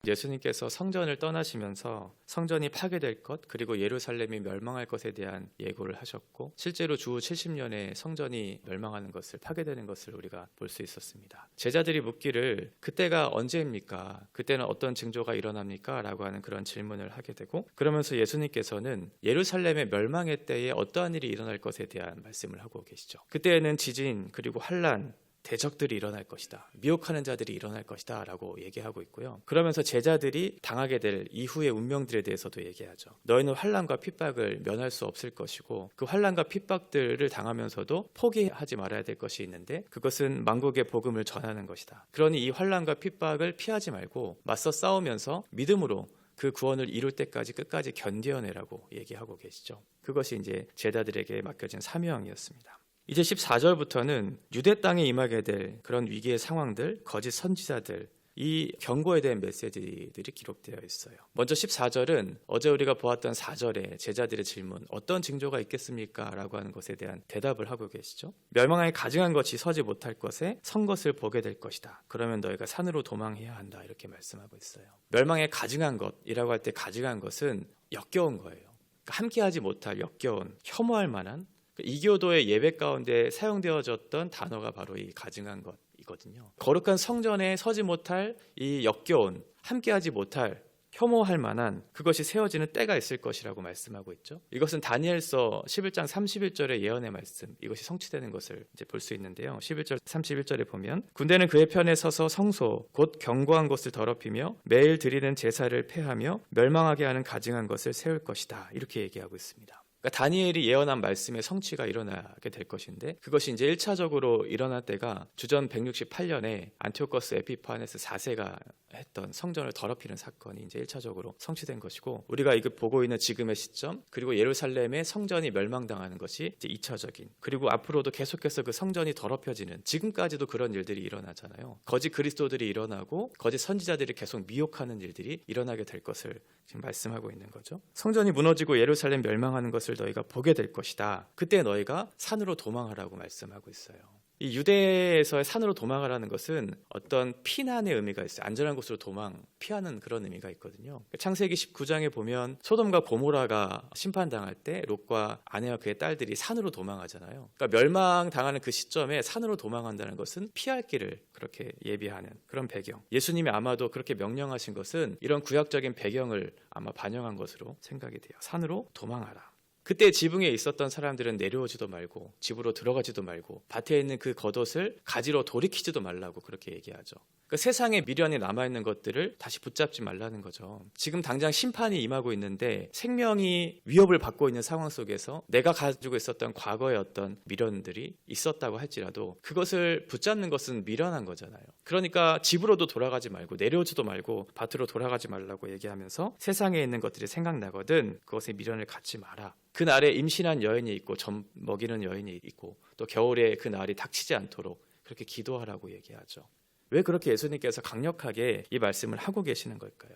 예수님께서 성전을 떠나시면서 성전이 파괴될 것, 그리고 예루살렘이 멸망할 것에 대한 예고를 하셨고, 실제로 주 70년에 성전이 멸망하는 것을, 파괴되는 것을 우리가 볼 수 있었습니다. 제자들이 묻기를 그때가 언제입니까? 그때는 어떤 징조가 일어납니까? 라고 하는 그런 질문을 하게 되고, 그러면서 예수님께서는 예루살렘의 멸망의 때에 어떠한 일이 일어날 것에 대한 말씀을 하고 계시죠. 그때에는 지진, 그리고 환란, 대적들이 일어날 것이다, 미혹하는 자들이 일어날 것이다 라고 얘기하고 있고요. 그러면서 제자들이 당하게 될 이후의 운명들에 대해서도 얘기하죠. 너희는 환난과 핍박을 면할 수 없을 것이고, 그 환난과 핍박들을 당하면서도 포기하지 말아야 될 것이 있는데, 그것은 만국의 복음을 전하는 것이다. 그러니 이 환난과 핍박을 피하지 말고 맞서 싸우면서 믿음으로 그 구원을 이룰 때까지 끝까지 견뎌내라고 얘기하고 계시죠. 그것이 이제 제자들에게 맡겨진 사명이었습니다. 이제 14절부터는 유대 땅에 임하게 될 그런 위기의 상황들, 거짓 선지자들, 이 경고에 대한 메시지들이 기록되어 있어요. 먼저 14절은 어제 우리가 보았던 4절에 제자들의 질문, 어떤 징조가 있겠습니까? 라고 하는 것에 대한 대답을 하고 계시죠. 멸망에 가증한 것이 서지 못할 것에 선 것을 보게 될 것이다. 그러면 너희가 산으로 도망해야 한다. 이렇게 말씀하고 있어요. 멸망에 가증한 것이라고 할 때 가증한 것은 역겨운 거예요. 그러니까 함께하지 못할, 역겨운, 혐오할 만한, 이교도의 예배 가운데 사용되어졌던 단어가 바로 이 가증한 것이거든요. 거룩한 성전에 서지 못할 이 역겨운, 함께하지 못할, 혐오할 만한 그것이 세워지는 때가 있을 것이라고 말씀하고 있죠. 이것은 다니엘서 11장 31절의 예언의 말씀, 이것이 성취되는 것을 이제 볼 수 있는데요. 11절 31절에 보면 군대는 그의 편에 서서 성소 곧 경고한 것을 더럽히며 매일 드리는 제사를 폐하며 멸망하게 하는 가증한 것을 세울 것이다. 이렇게 얘기하고 있습니다. 그러니까 다니엘이 예언한 말씀의 성취가 일어나게 될 것인데, 그것이 이제 1차적으로 일어날 때가 주전 168년에 안티오커스 에피파네스 4세가 했던 성전을 더럽히는 사건이 이제 1차적으로 성취된 것이고, 우리가 이거 보고 있는 지금의 시점, 그리고 예루살렘의 성전이 멸망당하는 것이 이제 2차적인, 그리고 앞으로도 계속해서 그 성전이 더럽혀지는, 지금까지도 그런 일들이 일어나잖아요. 거짓 그리스도들이 일어나고 거짓 선지자들이 계속 미혹하는 일들이 일어나게 될 것을 지금 말씀하고 있는 거죠. 성전이 무너지고 예루살렘 멸망하는 것을 너희가 보게 될 것이다. 그때 너희가 산으로 도망하라고 말씀하고 있어요. 이 유대에서의 산으로 도망하라는 것은 어떤 피난의 의미가 있어요. 안전한 곳으로 피하는 그런 의미가 있거든요. 창세기 19장에 보면 소돔과 고모라가 심판당할 때 롯과 아내와 그의 딸들이 산으로 도망하잖아요. 그러니까 멸망당하는 그 시점에 산으로 도망한다는 것은 피할 길을 그렇게 예비하는 그런 배경. 예수님이 아마도 그렇게 명령하신 것은 이런 구약적인 배경을 아마 반영한 것으로 생각이 돼요. 산으로 도망하라. 그때 지붕에 있었던 사람들은 내려오지도 말고 집으로 들어가지도 말고 밭에 있는 그 겉옷을 가지러 돌이키지도 말라고 그렇게 얘기하죠. 그 세상에 미련이 남아있는 것들을 다시 붙잡지 말라는 거죠. 지금 당장 심판이 임하고 있는데 생명이 위협을 받고 있는 상황 속에서 내가 가지고 있었던 과거의 어떤 미련들이 있었다고 할지라도 그것을 붙잡는 것은 미련한 거잖아요. 그러니까 집으로도 돌아가지 말고 내려오지도 말고 밭으로 돌아가지 말라고 얘기하면서 세상에 있는 것들이 생각나거든 그것에 미련을 갖지 마라. 그날에 임신한 여인이 있고 젖 먹이는 여인이 있고 또 겨울에 그 날이 닥치지 않도록 그렇게 기도하라고 얘기하죠. 왜 그렇게 예수님께서 강력하게 이 말씀을 하고 계시는 걸까요?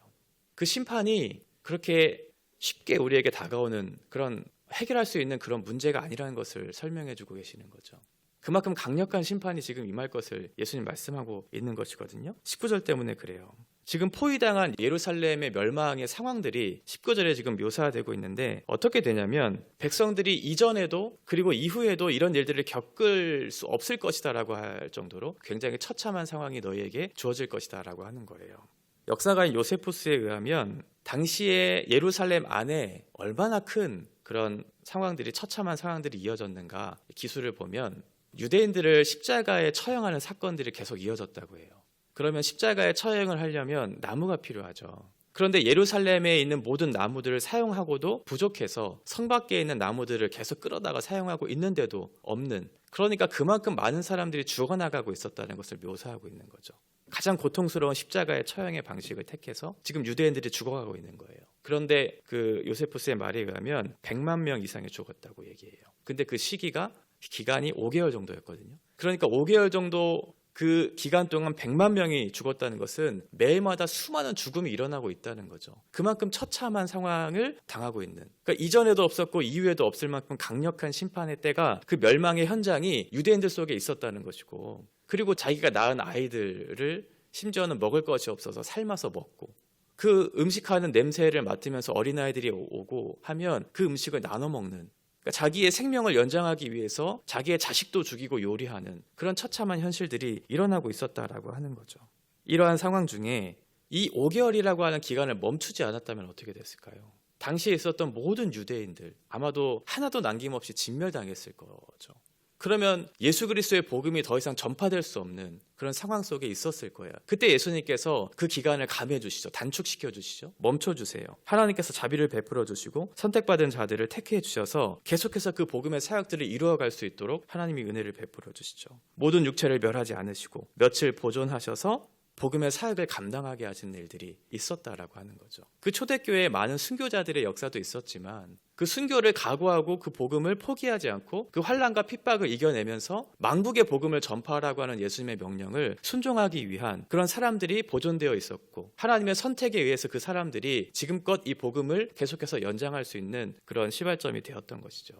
그 심판이 그렇게 쉽게 우리에게 다가오는 그런 해결할 수 있는 그런 문제가 아니라는 것을 설명해 주고 계시는 거죠. 그만큼 강력한 심판이 지금 임할 것을 예수님 말씀하고 있는 것이거든요. 19절 때문에 그래요. 지금 포위당한 예루살렘의 멸망의 상황들이 19절에 지금 묘사되고 있는데 어떻게 되냐면 백성들이 이전에도 그리고 이후에도 이런 일들을 겪을 수 없을 것이다 라고 할 정도로 굉장히 처참한 상황이 너희에게 주어질 것이다 라고 하는 거예요. 역사가인 요세푸스에 의하면 당시에 예루살렘 안에 얼마나 큰 그런 상황들이 처참한 상황들이 이어졌는가 기술을 보면 유대인들을 십자가에 처형하는 사건들이 계속 이어졌다고 해요. 그러면 십자가에 처형을 하려면 나무가 필요하죠. 그런데 예루살렘에 있는 모든 나무들을 사용하고도 부족해서 성 밖에 있는 나무들을 계속 끌어다가 사용하고 있는데도 없는, 그러니까 그만큼 많은 사람들이 죽어나가고 있었다는 것을 묘사하고 있는 거죠. 가장 고통스러운 십자가의 처형의 방식을 택해서 지금 유대인들이 죽어가고 있는 거예요. 그런데 그 요세푸스의 말에 의하면 100만 명 이상이 죽었다고 얘기해요. 근데 그 기간이 5개월 정도였거든요. 그러니까 5개월 정도 그 기간 동안 100만 명이 죽었다는 것은 매일마다 수많은 죽음이 일어나고 있다는 거죠. 그만큼 처참한 상황을 당하고 있는, 그러니까 이전에도 없었고 이후에도 없을 만큼 강력한 심판의 때가 그 멸망의 현장이 유대인들 속에 있었다는 것이고, 그리고 자기가 낳은 아이들을 심지어는 먹을 것이 없어서 삶아서 먹고, 그 음식하는 냄새를 맡으면서 어린아이들이 오고 하면 그 음식을 나눠 먹는, 그러니까 자기의 생명을 연장하기 위해서 자기의 자식도 죽이고 요리하는 그런 처참한 현실들이 일어나고 있었다라고 하는 거죠. 이러한 상황 중에 이 5개월이라고 하는 기간을 멈추지 않았다면 어떻게 됐을까요? 당시에 있었던 모든 유대인들 아마도 하나도 남김없이 진멸당했을 거죠. 그러면 예수 그리스도의 복음이 더 이상 전파될 수 없는 그런 상황 속에 있었을 거예요. 그때 예수님께서 그 기간을 감해 주시죠. 단축시켜 주시죠. 멈춰 주세요. 하나님께서 자비를 베풀어 주시고 선택받은 자들을 택해 주셔서 계속해서 그 복음의 사역들을 이루어갈 수 있도록 하나님이 은혜를 베풀어 주시죠. 모든 육체를 멸하지 않으시고 며칠 보존하셔서 복음의 사역을 감당하게 하신 일들이 있었다라고 하는 거죠. 그 초대교회에 많은 순교자들의 역사도 있었지만 그 순교를 각오하고 그 복음을 포기하지 않고 그 환난과 핍박을 이겨내면서 망국의 복음을 전파하라고 하는 예수님의 명령을 순종하기 위한 그런 사람들이 보존되어 있었고, 하나님의 선택에 의해서 그 사람들이 지금껏 이 복음을 계속해서 연장할 수 있는 그런 시발점이 되었던 것이죠.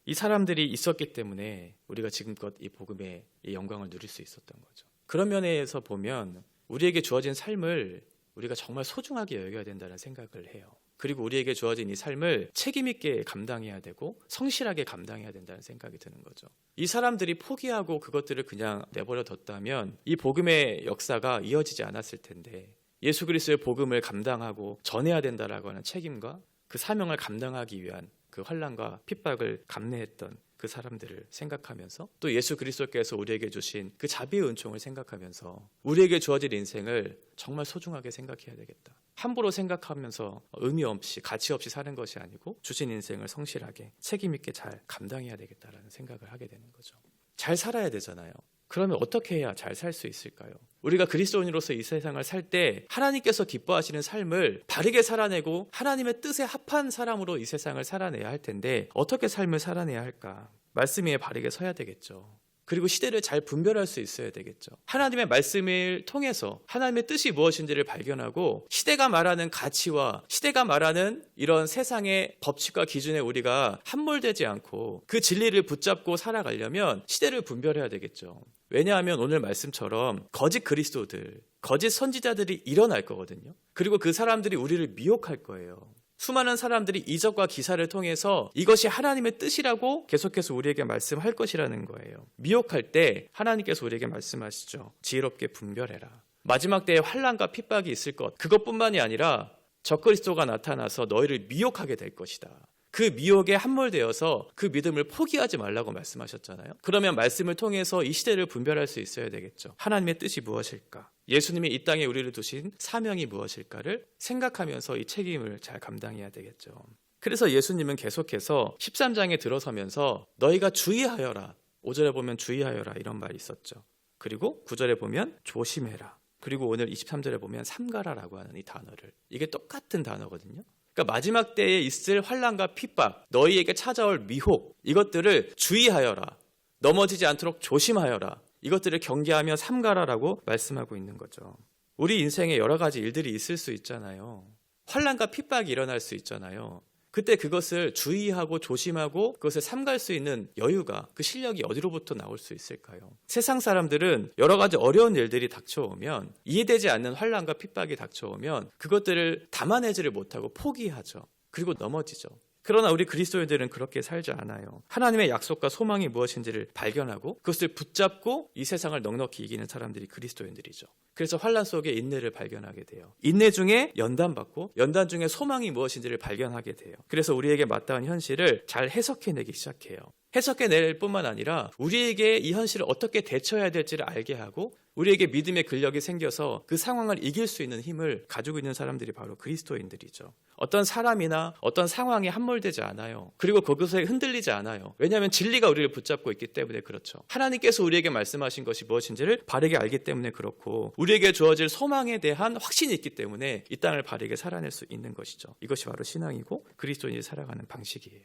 이 사람들이 있었기 때문에 우리가 지금껏 이 복음의 이 영광을 누릴 수 있었던 거죠. 그런 면에서 보면 우리에게 주어진 삶을 우리가 정말 소중하게 여겨야 된다는 생각을 해요. 그리고 우리에게 주어진 이 삶을 책임 있게 감당해야 되고 성실하게 감당해야 된다는 생각이 드는 거죠. 이 사람들이 포기하고 그것들을 그냥 내버려 뒀다면 이 복음의 역사가 이어지지 않았을 텐데, 예수 그리스도의 복음을 감당하고 전해야 된다라고 하는 책임과 그 사명을 감당하기 위한 그 환난과 핍박을 감내했던 그 사람들을 생각하면서, 또 예수 그리스도께서 우리에게 주신 그 자비의 은총을 생각하면서 우리에게 주어질 인생을 정말 소중하게 생각해야 되겠다. 함부로 생각하면서 의미 없이 가치 없이 사는 것이 아니고 주신 인생을 성실하게 책임 있게 잘 감당해야 되겠다라는 생각을 하게 되는 거죠. 잘 살아야 되잖아요. 그러면 어떻게 해야 잘 살 수 있을까요? 우리가 그리스도인으로서 이 세상을 살 때 하나님께서 기뻐하시는 삶을 바르게 살아내고 하나님의 뜻에 합한 사람으로 이 세상을 살아내야 할 텐데 어떻게 삶을 살아내야 할까? 말씀 위에 바르게 서야 되겠죠. 그리고 시대를 잘 분별할 수 있어야 되겠죠. 하나님의 말씀을 통해서 하나님의 뜻이 무엇인지를 발견하고 시대가 말하는 가치와 시대가 말하는 이런 세상의 법칙과 기준에 우리가 함몰되지 않고 그 진리를 붙잡고 살아가려면 시대를 분별해야 되겠죠. 왜냐하면 오늘 말씀처럼 거짓 그리스도들, 거짓 선지자들이 일어날 거거든요. 그리고 그 사람들이 우리를 미혹할 거예요. 수많은 사람들이 이적과 기사를 통해서 이것이 하나님의 뜻이라고 계속해서 우리에게 말씀할 것이라는 거예요. 미혹할 때 하나님께서 우리에게 말씀하시죠. 지혜롭게 분별해라. 마지막 때에 환난과 핍박이 있을 것, 그것뿐만이 아니라 적그리스도가 나타나서 너희를 미혹하게 될 것이다. 그 미혹에 함몰되어서 그 믿음을 포기하지 말라고 말씀하셨잖아요. 그러면 말씀을 통해서 이 시대를 분별할 수 있어야 되겠죠. 하나님의 뜻이 무엇일까? 예수님이 이 땅에 우리를 두신 사명이 무엇일까를 생각하면서 이 책임을 잘 감당해야 되겠죠. 그래서 예수님은 계속해서 13장에 들어서면서 너희가 주의하여라. 5절에 보면 주의하여라 이런 말이 있었죠. 그리고 9절에 보면 조심해라. 그리고 오늘 23절에 보면 삼가라라고 하는 이 단어를, 이게 똑같은 단어거든요. 그러니까 마지막 때에 있을 환난과 핍박, 너희에게 찾아올 미혹, 이것들을 주의하여라. 넘어지지 않도록 조심하여라. 이것들을 경계하며 삼가라라고 말씀하고 있는 거죠. 우리 인생에 여러 가지 일들이 있을 수 있잖아요. 환난과 핍박이 일어날 수 있잖아요. 그때 그것을 주의하고 조심하고 그것을 삼갈 수 있는 여유가, 그 실력이 어디로부터 나올 수 있을까요? 세상 사람들은 여러 가지 어려운 일들이 닥쳐오면, 이해되지 않는 환난과 핍박이 닥쳐오면 그것들을 담아내지를 못하고 포기하죠. 그리고 넘어지죠. 그러나 우리 그리스도인들은 그렇게 살지 않아요. 하나님의 약속과 소망이 무엇인지를 발견하고 그것을 붙잡고 이 세상을 넉넉히 이기는 사람들이 그리스도인들이죠. 그래서 환난 속에 인내를 발견하게 돼요. 인내 중에 연단받고 연단 중에 소망이 무엇인지를 발견하게 돼요. 그래서 우리에게 맞닿은 현실을 잘 해석해내기 시작해요. 해석해낼 뿐만 아니라 우리에게 이 현실을 어떻게 대처해야 될지를 알게 하고 우리에게 믿음의 근력이 생겨서 그 상황을 이길 수 있는 힘을 가지고 있는 사람들이 바로 그리스도인들이죠. 어떤 사람이나 어떤 상황에 함몰되지 않아요. 그리고 그것에 흔들리지 않아요. 왜냐하면 진리가 우리를 붙잡고 있기 때문에 그렇죠. 하나님께서 우리에게 말씀하신 것이 무엇인지를 바르게 알기 때문에 그렇고, 우리에게 주어질 소망에 대한 확신이 있기 때문에 이 땅을 바르게 살아낼 수 있는 것이죠. 이것이 바로 신앙이고 그리스도인이 살아가는 방식이에요.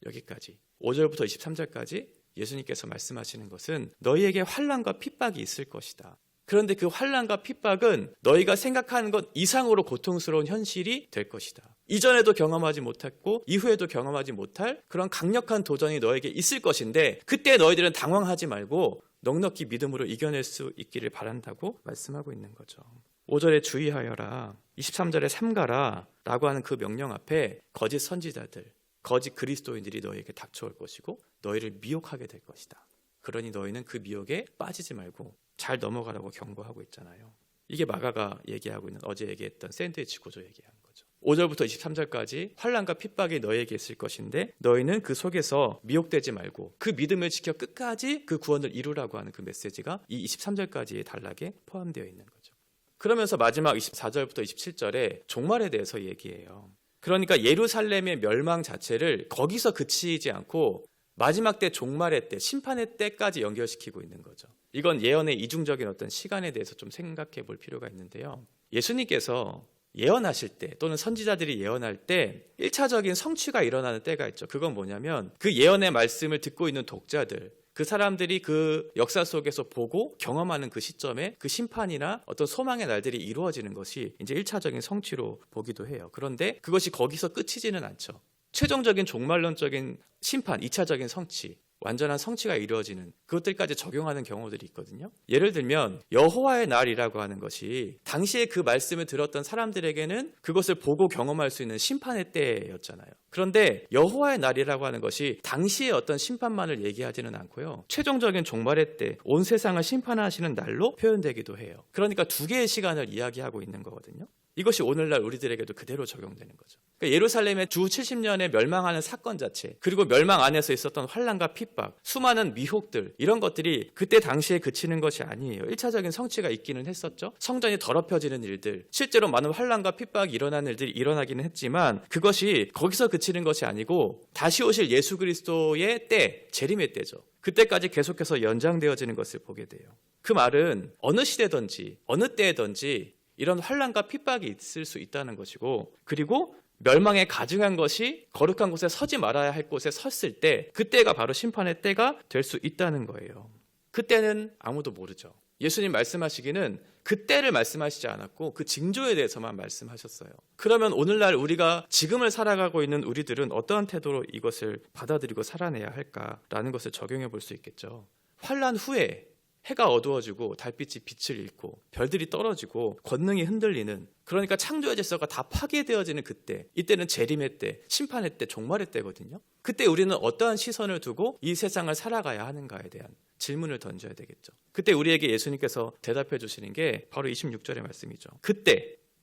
여기까지 5절부터 23절까지 예수님께서 말씀하시는 것은 너희에게 환난과 핍박이 있을 것이다. 그런데 그 환난과 핍박은 너희가 생각하는 것 이상으로 고통스러운 현실이 될 것이다. 이전에도 경험하지 못했고 이후에도 경험하지 못할 그런 강력한 도전이 너에게 있을 것인데, 그때 너희들은 당황하지 말고 넉넉히 믿음으로 이겨낼 수 있기를 바란다고 말씀하고 있는 거죠. 5절에 주의하여라, 23절에 삼가라 라고 하는 그 명령 앞에 거짓 선지자들, 거짓 그리스도인들이 너희에게 닥쳐올 것이고 너희를 미혹하게 될 것이다. 그러니 너희는 그 미혹에 빠지지 말고 잘 넘어가라고 경고하고 있잖아요. 이게 마가가 얘기하고 있는, 어제 얘기했던 샌드위치 구조 얘기하는 거죠. 5절부터 23절까지 환난과 핍박이 너희에게 있을 것인데 너희는 그 속에서 미혹되지 말고 그 믿음을 지켜 끝까지 그 구원을 이루라고 하는 그 메시지가 이 23절까지의 단락에 포함되어 있는 거죠. 그러면서 마지막 24절부터 27절에 종말에 대해서 얘기해요. 그러니까 예루살렘의 멸망 자체를 거기서 그치지 않고 마지막 때, 종말의 때, 심판의 때까지 연결시키고 있는 거죠. 이건 예언의 이중적인 어떤 시간에 대해서 좀 생각해 볼 필요가 있는데요. 예수님께서 예언하실 때 또는 선지자들이 예언할 때 1차적인 성취가 일어나는 때가 있죠. 그건 뭐냐면 그 예언의 말씀을 듣고 있는 독자들, 그 사람들이 그 역사 속에서 보고 경험하는 그 시점에 그 심판이나 어떤 소망의 날들이 이루어지는 것이 이제 1차적인 성취로 보기도 해요. 그런데 그것이 거기서 끝이지는 않죠. 최종적인 종말론적인 심판, 2차적인 성취, 완전한 성취가 이루어지는 그것들까지 적용하는 경우들이 있거든요. 예를 들면 여호와의 날이라고 하는 것이 당시에 그 말씀을 들었던 사람들에게는 그것을 보고 경험할 수 있는 심판의 때였잖아요. 그런데 여호와의 날이라고 하는 것이 당시의 어떤 심판만을 얘기하지는 않고요. 최종적인 종말의 때, 온 세상을 심판하시는 날로 표현되기도 해요. 그러니까 두 개의 시간을 이야기하고 있는 거거든요. 이것이 오늘날 우리들에게도 그대로 적용되는 거죠. 그러니까 예루살렘의 주 70년에 멸망하는 사건 자체, 그리고 멸망 안에서 있었던 환난과 핍박, 수많은 미혹들, 이런 것들이 그때 당시에 그치는 것이 아니에요. 1차적인 성취가 있기는 했었죠. 성전이 더럽혀지는 일들, 실제로 많은 환난과 핍박이 일어나는 일들이 일어나기는 했지만 그것이 거기서 그치는 것이 아니고 다시 오실 예수 그리스도의 때, 재림의 때죠. 그때까지 계속해서 연장되어지는 것을 보게 돼요. 그 말은 어느 시대든지 어느 때든지 이런 환난과 핍박이 있을 수 있다는 것이고, 그리고 멸망에 가증한 것이 거룩한 곳에 서지 말아야 할 곳에 섰을 때 그때가 바로 심판의 때가 될 수 있다는 거예요. 그때는 아무도 모르죠. 예수님 말씀하시기는 그때를 말씀하시지 않았고 그 징조에 대해서만 말씀하셨어요. 그러면 오늘날 우리가 지금을 살아가고 있는 우리들은 어떠한 태도로 이것을 받아들이고 살아내야 할까라는 것을 적용해 볼 수 있겠죠. 환난 후에 해가 어두워지고 달빛이 빛을 잃고 별들이 떨어지고 권능이 흔들리는, 그러니까 창조의 질서가 다 파괴되어지는 그때, 이때는 재림의 때, 심판의 때, 종말의 때거든요. 그때 우리는 어떠한 시선을 두고 이 세상을 살아가야 하는가에 대한 질문을 던져야 되겠죠. 그때 우리에게 예수님께서 대답해 주시는 게 바로 26절의 말씀이죠.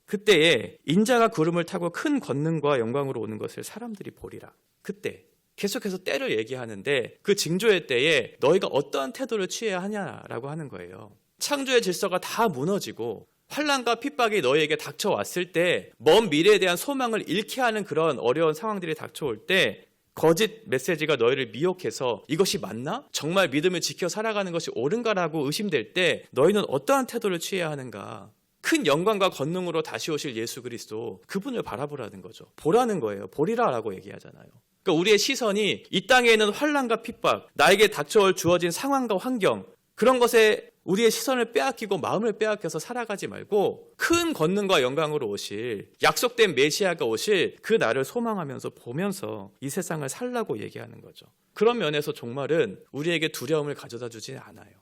그때에 인자가 구름을 타고 큰 권능과 영광으로 오는 것을 사람들이 보리라. 그때 계속해서 때를 얘기하는데 그 징조의 때에 너희가 어떠한 태도를 취해야 하냐라고 하는 거예요. 창조의 질서가 다 무너지고 환난과 핍박이 너희에게 닥쳐왔을 때, 먼 미래에 대한 소망을 잃게 하는 그런 어려운 상황들이 닥쳐올 때 거짓 메시지가 너희를 미혹해서 이것이 맞나? 정말 믿음을 지켜 살아가는 것이 옳은가라고 의심될 때 너희는 어떠한 태도를 취해야 하는가? 큰 영광과 권능으로 다시 오실 예수 그리스도, 그분을 바라보라는 거죠. 보라는 거예요. 보리라라고 얘기하잖아요. 그러니까 우리의 시선이 이 땅에 있는 환난과 핍박, 나에게 닥쳐올 주어진 상황과 환경, 그런 것에 우리의 시선을 빼앗기고 마음을 빼앗겨서 살아가지 말고 큰 권능과 영광으로 오실, 약속된 메시아가 오실 그 날을 소망하면서 보면서 이 세상을 살라고 얘기하는 거죠. 그런 면에서 종말은 우리에게 두려움을 가져다 주지는 않아요.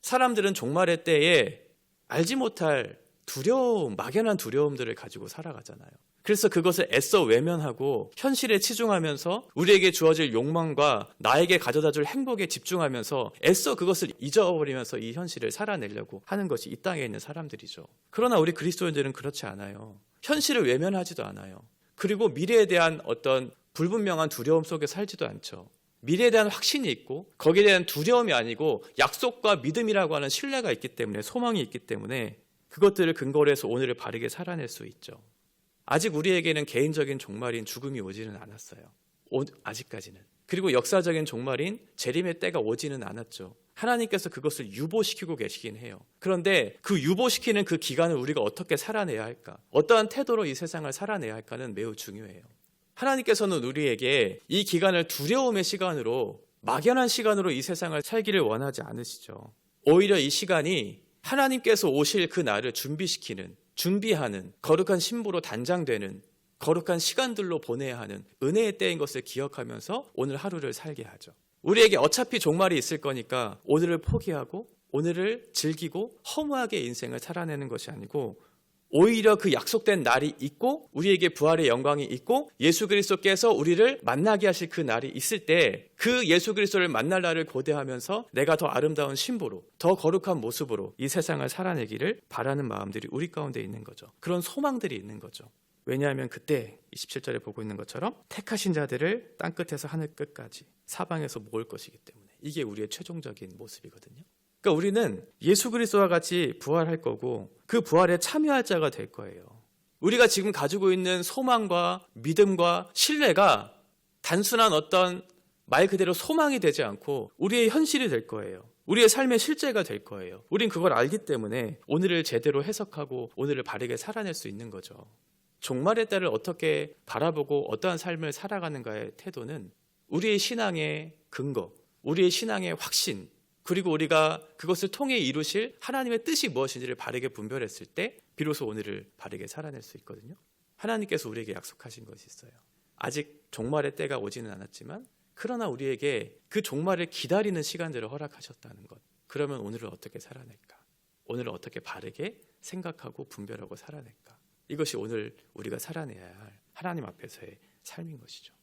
사람들은 종말의 때에 알지 못할 두려움, 막연한 두려움들을 가지고 살아가잖아요. 그래서 그것을 애써 외면하고 현실에 치중하면서 우리에게 주어질 욕망과 나에게 가져다줄 행복에 집중하면서 애써 그것을 잊어버리면서 이 현실을 살아내려고 하는 것이 이 땅에 있는 사람들이죠. 그러나 우리 그리스도인들은 그렇지 않아요. 현실을 외면하지도 않아요. 그리고 미래에 대한 어떤 불분명한 두려움 속에 살지도 않죠. 미래에 대한 확신이 있고 거기에 대한 두려움이 아니고 약속과 믿음이라고 하는 신뢰가 있기 때문에, 소망이 있기 때문에 그것들을 근거로 해서 오늘을 바르게 살아낼 수 있죠. 아직 우리에게는 개인적인 종말인 죽음이 오지는 않았어요. 아직까지는. 그리고 역사적인 종말인 재림의 때가 오지는 않았죠. 하나님께서 그것을 유보시키고 계시긴 해요. 그런데 그 유보시키는 그 기간을 우리가 어떻게 살아내야 할까? 어떠한 태도로 이 세상을 살아내야 할까는 매우 중요해요. 하나님께서는 우리에게 이 기간을 두려움의 시간으로, 막연한 시간으로 이 세상을 살기를 원하지 않으시죠. 오히려 이 시간이 하나님께서 오실 그 날을 준비하는, 거룩한 신부로 단장되는, 거룩한 시간들로 보내야 하는 은혜의 때인 것을 기억하면서 오늘 하루를 살게 하죠. 우리에게 어차피 종말이 있을 거니까 오늘을 포기하고 오늘을 즐기고 허무하게 인생을 살아내는 것이 아니고 오히려 그 약속된 날이 있고 우리에게 부활의 영광이 있고 예수 그리스도께서 우리를 만나게 하실 그 날이 있을 때 그 예수 그리스도를 만날 날을 고대하면서 내가 더 아름다운 신부로 더 거룩한 모습으로 이 세상을 살아내기를 바라는 마음들이 우리 가운데 있는 거죠. 그런 소망들이 있는 거죠. 왜냐하면 그때 27절에 보고 있는 것처럼 택하신 자들을 땅끝에서 하늘 끝까지 사방에서 모을 것이기 때문에 이게 우리의 최종적인 모습이거든요. 그러니까 우리는 예수 그리스도와 같이 부활할 거고 그 부활에 참여할 자가 될 거예요. 우리가 지금 가지고 있는 소망과 믿음과 신뢰가 단순한 어떤 말 그대로 소망이 되지 않고 우리의 현실이 될 거예요. 우리의 삶의 실제가 될 거예요. 우린 그걸 알기 때문에 오늘을 제대로 해석하고 오늘을 바르게 살아낼 수 있는 거죠. 종말의 때를 어떻게 바라보고 어떠한 삶을 살아가는가의 태도는 우리의 신앙의 근거, 우리의 신앙의 확신, 그리고 우리가 그것을 통해 이루실 하나님의 뜻이 무엇인지를 바르게 분별했을 때 비로소 오늘을 바르게 살아낼 수 있거든요. 하나님께서 우리에게 약속하신 것이 있어요. 아직 종말의 때가 오지는 않았지만 그러나 우리에게 그 종말을 기다리는 시간들을 허락하셨다는 것. 그러면 오늘을 어떻게 살아낼까? 오늘을 어떻게 바르게 생각하고 분별하고 살아낼까? 이것이 오늘 우리가 살아내야 할 하나님 앞에서의 삶인 것이죠.